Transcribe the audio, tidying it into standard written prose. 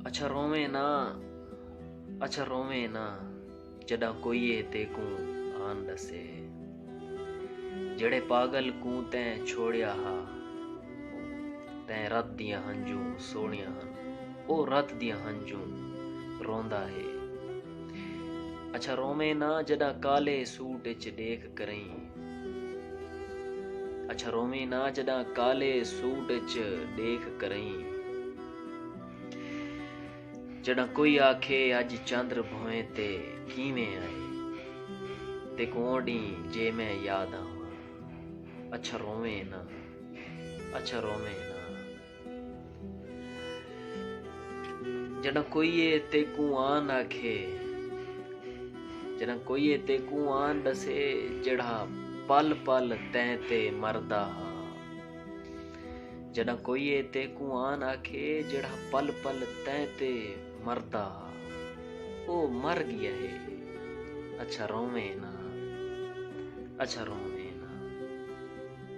अच्छा रोवे ना जदा कोई तेकू आन दसे जड़े पागल कू तैं छोड़िया हा तैं रत दियां हंजू सोनिया हन ओ रत दियां हंजू रोंदा है। अच्छा रोवे ना जदा काले सूट च देख करई अच्छा रोवे ना जदा काले सूट च देख करई जड़ा कोई आखे अज चंद्र भोए ते किवें आए ते कोडी जे मैं याद आवां अच्छा रोवे ना जड़ा कोई तेकू आन आखे जड़ा कोई तेकू आन दसे जड़ा पल पल तैं ते मरदा हा जड़ा कोई तेकू आन आखे जड़ा पल पल तैं ते मरदा ओ मर गया है। अच्छा रोवे ना